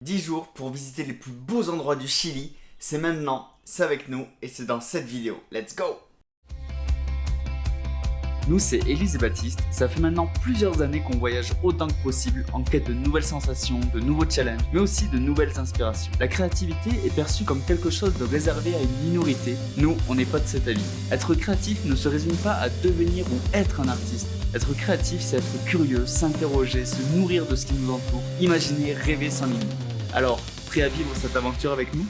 10 jours pour visiter les plus beaux endroits du Chili, c'est maintenant, c'est avec nous et c'est dans cette vidéo. Let's go! Nous, c'est Élise et Baptiste. Ça fait maintenant plusieurs années qu'on voyage autant que possible en quête de nouvelles sensations, de nouveaux challenges, mais aussi de nouvelles inspirations. La créativité est perçue comme quelque chose de réservé à une minorité. Nous, on n'est pas de cet avis. Être créatif ne se résume pas à devenir ou être un artiste. Être créatif, c'est être curieux, s'interroger, se nourrir de ce qui nous entoure, imaginer, rêver sans limite. Alors, prêt à vivre cette aventure avec nous ?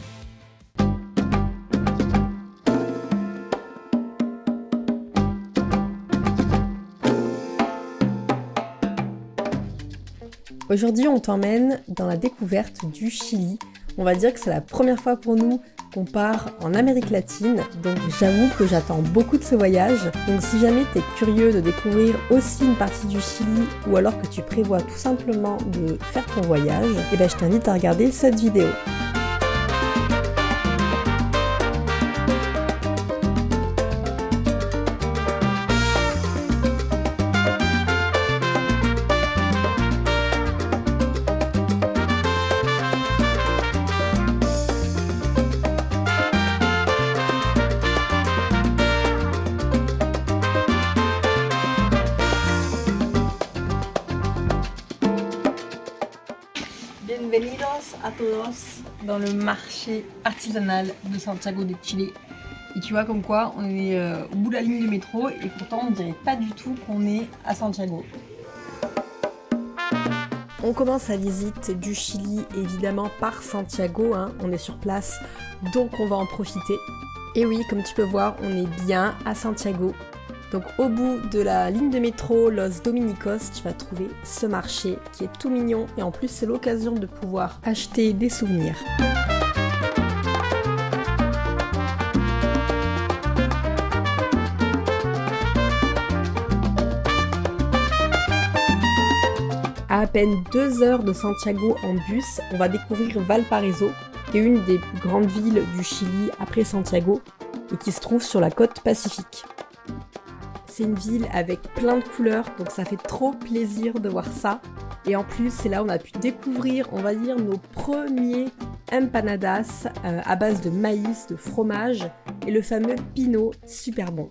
Aujourd'hui, on t'emmène dans la découverte du Chili. On va dire que c'est la première fois pour nous qu'on part en Amérique latine, donc j'avoue que j'attends beaucoup de ce voyage. Donc si jamais tu es curieux de découvrir aussi une partie du Chili ou alors que tu prévois tout simplement de faire ton voyage, je t'invite à regarder cette vidéo. Bienvenidos a todos dans le marché artisanal de Santiago de Chile. Et tu vois comme quoi on est au bout de la ligne de métro et pourtant on dirait pas du tout qu'on est à Santiago. On commence la visite du Chili évidemment par Santiago, on est sur place donc on va en profiter. Et oui, comme tu peux voir, on est bien à Santiago. Donc au bout de la ligne de métro Los Dominicos, tu vas trouver ce marché qui est tout mignon et en plus c'est l'occasion de pouvoir acheter des souvenirs. À peine 2 heures de Santiago en bus, on va découvrir Valparaíso, qui est une des grandes villes du Chili après Santiago et qui se trouve sur la côte pacifique. C'est une ville avec plein de couleurs, donc ça fait trop plaisir de voir ça. Et en plus, c'est là où on a pu découvrir, on va dire, nos premiers empanadas à base de maïs, de fromage et le fameux pino, super bon.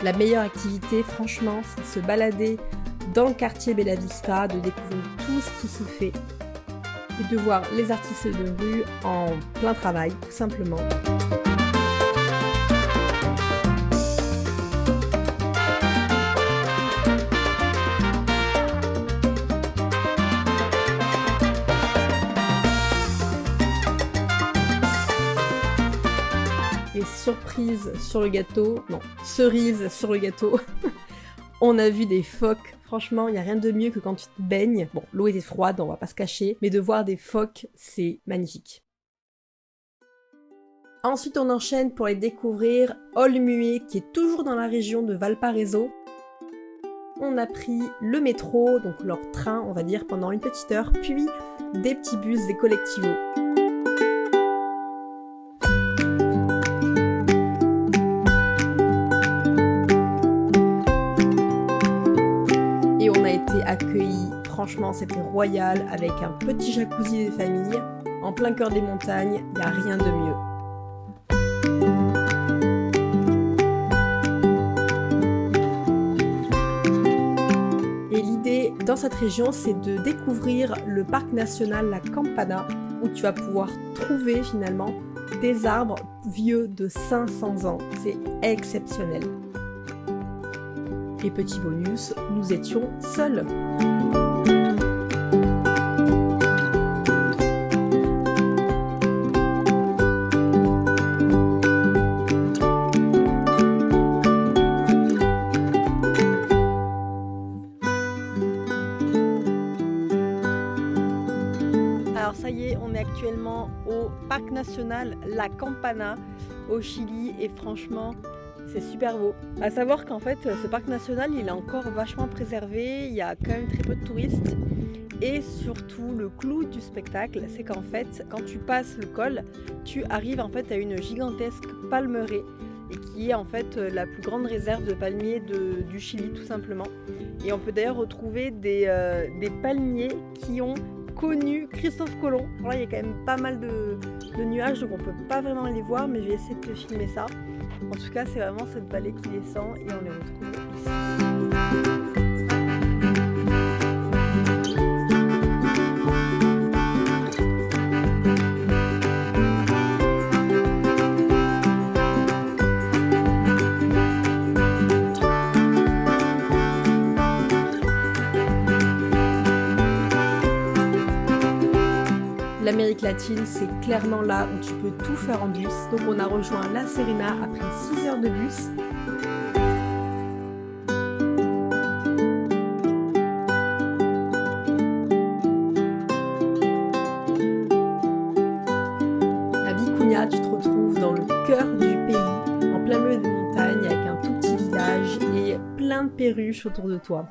La meilleure activité, franchement, c'est de se balader dans le quartier Bella Vista, de découvrir tout ce qui se fait et de voir les artistes de rue en plein travail, tout simplement. Et surprise sur le gâteau, non, cerise sur le gâteau, on a vu des phoques. Franchement, il n'y a rien de mieux que quand tu te baignes. Bon, l'eau était froide, on va pas se cacher, mais de voir des phoques, c'est magnifique. Ensuite, on enchaîne pour aller découvrir Olmué, qui est toujours dans la région de Valparaíso. On a pris le métro, donc leur train, on va dire, pendant une petite heure, puis des petits bus, des collectivos. Et on a été accueillis, franchement c'était royal, avec un petit jacuzzi des familles, en plein cœur des montagnes, il n'y a rien de mieux. Et l'idée dans cette région, c'est de découvrir le parc national La Campana, où tu vas pouvoir trouver finalement des arbres vieux de 500 ans. C'est exceptionnel. Et petit bonus, nous étions seuls. Alors ça y est, on est actuellement au parc national La Campana au Chili et franchement, C'est super beau. À savoir qu'en fait, ce parc national, il est encore vachement préservé. Il y a quand même très peu de touristes. Et surtout, le clou du spectacle, c'est qu'en fait, quand tu passes le col, tu arrives en fait à une gigantesque palmeraie et qui est en fait la plus grande réserve de palmiers du Chili, tout simplement. Et on peut d'ailleurs retrouver des palmiers qui ont connu Christophe Colomb. Alors là, il y a quand même pas mal de nuages, donc on peut pas vraiment les voir, mais je vais essayer de te filmer ça. En tout cas, c'est vraiment cette vallée qui descend et on les retrouve ici. L'Amérique latine, c'est clairement là où tu peux tout faire en bus. Donc on a rejoint La Serena après 6 heures de bus. À Vicuña, tu te retrouves dans le cœur du pays, en plein milieu des montagnes, avec un tout petit village et plein de perruches autour de toi.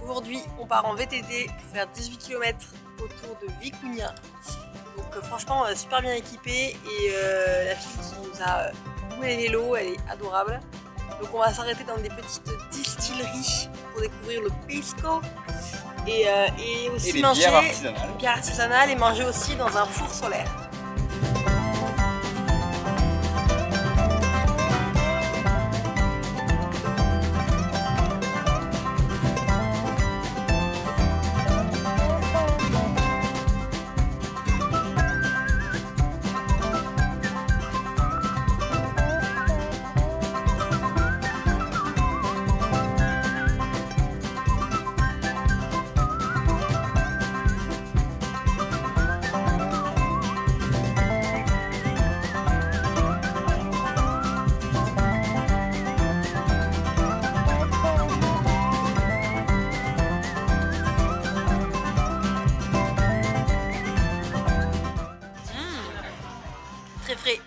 Aujourd'hui, on part en VTT pour faire 18 km autour de Vicuña. Donc franchement, super bien équipé et la fille qui nous a roulé les lots, elle est adorable. Donc on va s'arrêter dans des petites distilleries pour découvrir le pisco et aussi manger des bières artisanales et manger aussi dans un four solaire. Très frais.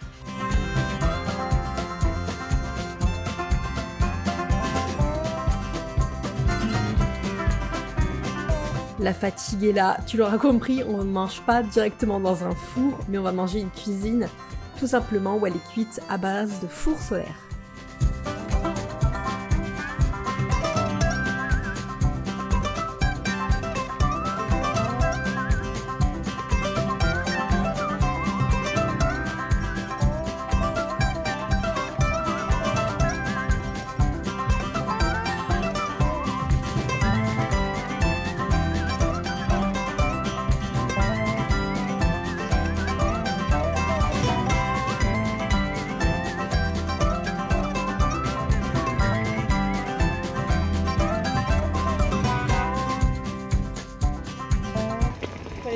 La fatigue est là, tu l'auras compris, on ne mange pas directement dans un four, mais on va manger une cuisine tout simplement où elle est cuite à base de four solaire.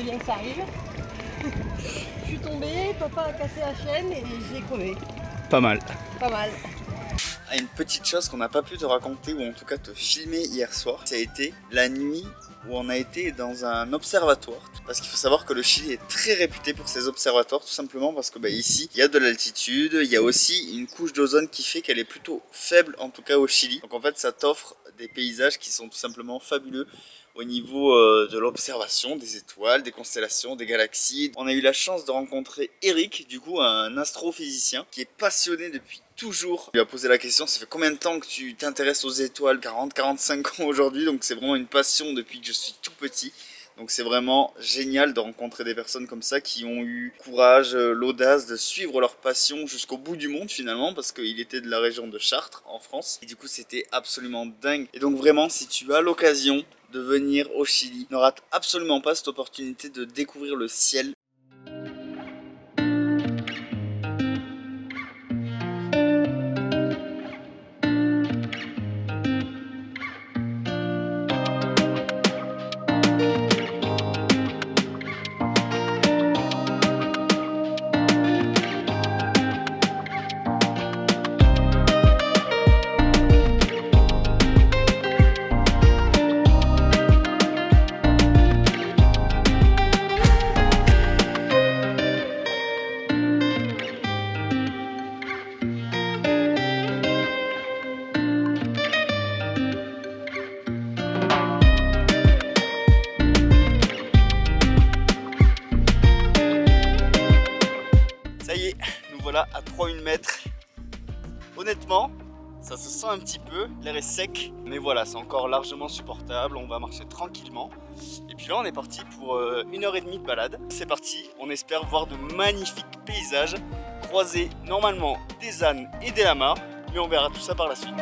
Bien que ça arrive. Je suis tombée, papa a cassé la chaîne et j'ai crevé. Pas mal. Pas mal. Une petite chose qu'on n'a pas pu te raconter ou en tout cas te filmer hier soir, ça a été la nuit où on a été dans un observatoire. Parce qu'il faut savoir que le Chili est très réputé pour ses observatoires, tout simplement parce que ici il y a de l'altitude, il y a aussi une couche d'ozone qui fait qu'elle est plutôt faible, en tout cas au Chili. Donc en fait ça t'offre des paysages qui sont tout simplement fabuleux au niveau de l'observation des étoiles, des constellations, des galaxies. On a eu la chance de rencontrer Eric, du coup un astrophysicien qui est passionné depuis toujours. Il lui a posé la question, ça fait combien de temps que tu t'intéresses aux étoiles? 40-45 ans aujourd'hui, donc c'est vraiment une passion depuis que je suis tout petit. Donc c'est vraiment génial de rencontrer des personnes comme ça qui ont eu courage, l'audace de suivre leur passion jusqu'au bout du monde finalement, parce qu'il était de la région de Chartres en France et du coup c'était absolument dingue. Et donc vraiment, si tu as l'occasion de venir au Chili, ne rate absolument pas cette opportunité de découvrir le ciel. 0,1 mètre. Honnêtement, ça se sent un petit peu, l'air est sec, mais voilà, c'est encore largement supportable, on va marcher tranquillement. Et puis là, on est parti pour 1h30 de balade. C'est parti, on espère voir de magnifiques paysages, croiser normalement des ânes et des lamas, mais on verra tout ça par la suite.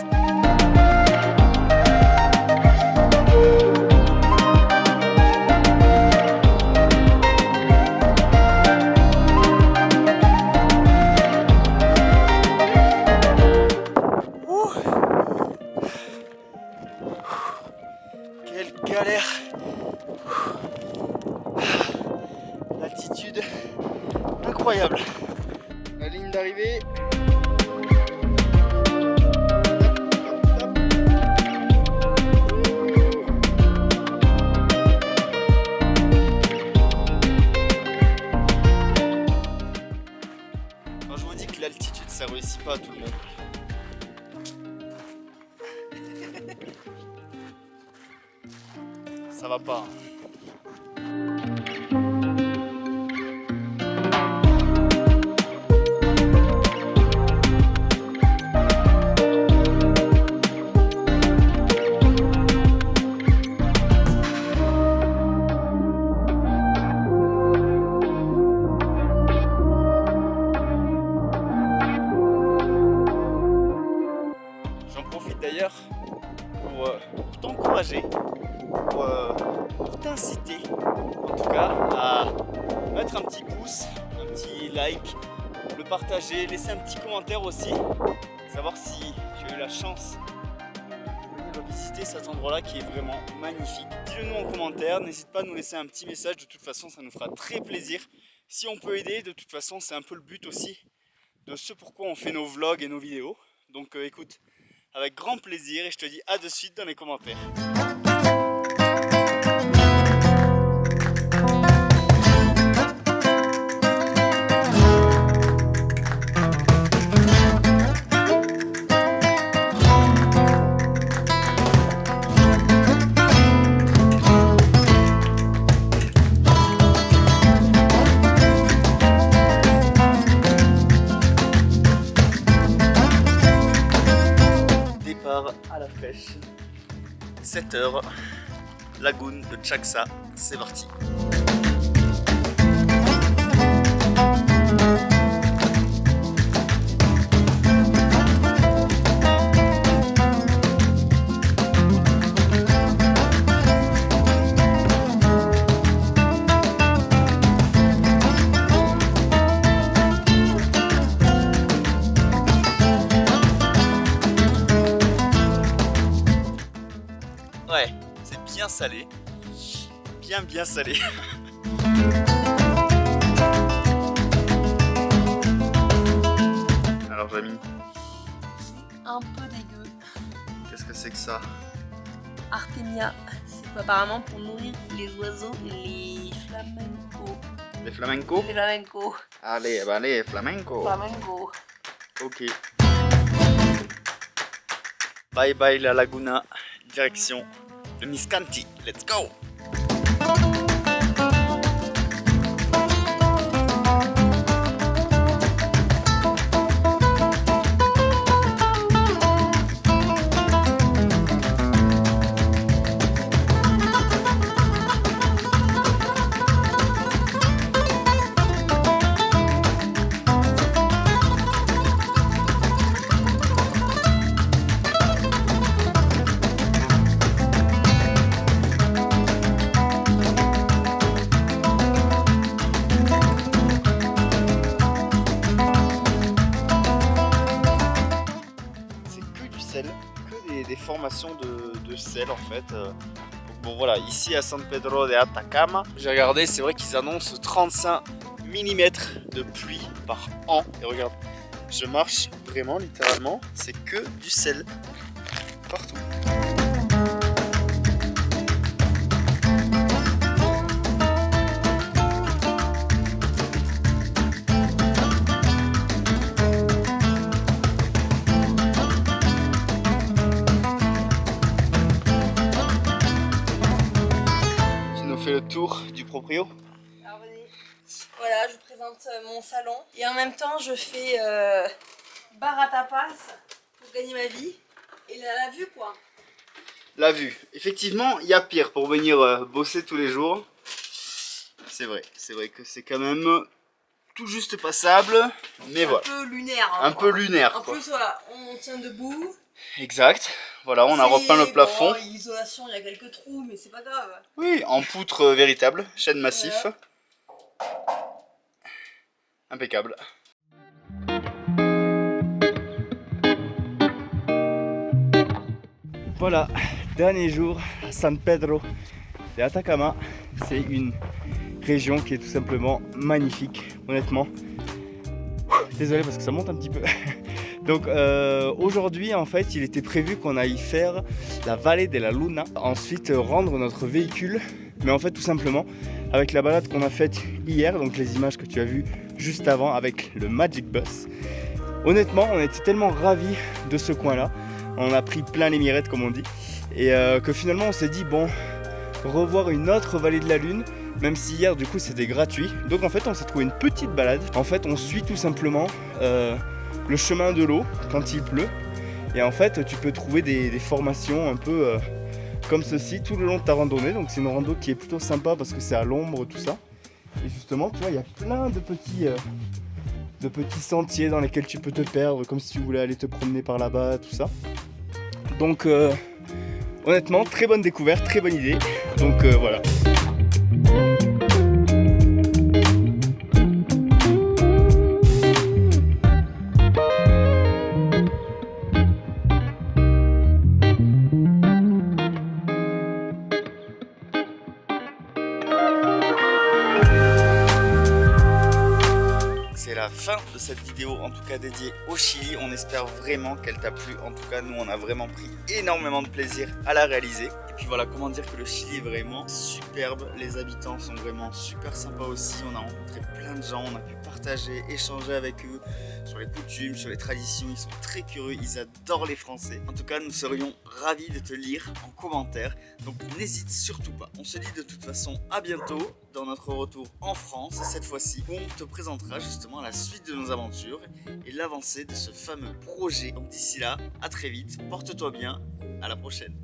Quelle galère! L'altitude incroyable. La ligne d'arrivée. Quand je vous dis que l'altitude ça réussit pas à tout le monde. Ça va pas. J'en profite d'ailleurs pour t'encourager, pour t'inciter en tout cas à mettre un petit pouce, un petit like, le partager, laisser un petit commentaire aussi, savoir si tu as eu la chance de visiter cet endroit-là qui est vraiment magnifique. Dis-le nous en commentaire, n'hésite pas à nous laisser un petit message, de toute façon ça nous fera très plaisir. Si on peut aider, de toute façon c'est un peu le but aussi de ce pourquoi on fait nos vlogs et nos vidéos. Donc écoute, avec grand plaisir et je te dis à de suite dans les commentaires. À la fraîche, 7h, lagune de Tchaksa, c'est parti. Ouais, c'est bien salé, bien salé. Alors Jamie, Un peu dégueu. qu'est-ce que c'est que ça? Artemia, c'est apparemment pour nourrir les oiseaux et les flamencos. Les flamencos? Les flamencos. Allez, allez, flamenco. Flamenco. Ok. Bye bye la laguna, direction le Miscanti, let's go! Des formations de sel en fait. Donc bon voilà, ici à San Pedro de Atacama, j'ai regardé, c'est vrai qu'ils annoncent 35 mm de pluie par an. Et regarde, je marche vraiment littéralement, c'est que du sel partout. Fait le tour du proprio. Voilà, je vous présente mon salon. Et en même temps, je fais bar à tapas pour gagner ma vie. Et la vue, quoi. La vue. Effectivement, il y a pire pour venir bosser tous les jours. C'est vrai que c'est quand même tout juste passable. Mais voilà. Un peu lunaire. Hein, un peu lunaire. En plus, voilà, on tient debout. Exact. Voilà, on a repeint le plafond. Bon, l'isolation, il y a quelques trous, mais c'est pas grave. Oui, en poutre véritable, chêne massif. Impeccable. Voilà, dernier jour à San Pedro de Atacama. C'est une région qui est tout simplement magnifique, honnêtement. Désolé parce que ça monte un petit peu. Donc aujourd'hui en fait il était prévu qu'on aille faire la vallée de la Luna, ensuite rendre notre véhicule, mais en fait tout simplement avec la balade qu'on a faite hier, donc les images que tu as vues juste avant avec le Magic Bus, honnêtement on était tellement ravis de ce coin là, on a pris plein les mirettes comme on dit, et que finalement on s'est dit bon, revoir une autre vallée de la Lune, même si hier du coup c'était gratuit, donc en fait on s'est trouvé une petite balade, en fait on suit tout simplement le chemin de l'eau quand il pleut, et en fait tu peux trouver des formations un peu comme ceci tout le long de ta randonnée, donc c'est une rando qui est plutôt sympa parce que c'est à l'ombre tout ça, et justement tu vois il y a plein de petits sentiers dans lesquels tu peux te perdre comme si tu voulais aller te promener par là-bas, tout ça, donc honnêtement très bonne découverte, très bonne idée, donc voilà. C'est la fin de cette vidéo, en tout cas dédiée au Chili. On espère vraiment qu'elle t'a plu. En tout cas, nous, on a vraiment pris énormément de plaisir à la réaliser. Et puis voilà, comment dire que le Chili est vraiment superbe. Les habitants sont vraiment super sympas aussi. On a rencontré plein de gens, on a pu partager, échanger avec eux sur les coutumes, sur les traditions. Ils sont très curieux, ils adorent les Français. En tout cas, nous serions ravis de te lire en commentaire. Donc n'hésite surtout pas. On se dit de toute façon à bientôt dans notre retour en France, cette fois-ci, où on te présentera justement la suite de nos aventures et l'avancée de ce fameux projet. Donc d'ici là, à très vite, porte-toi bien, à la prochaine.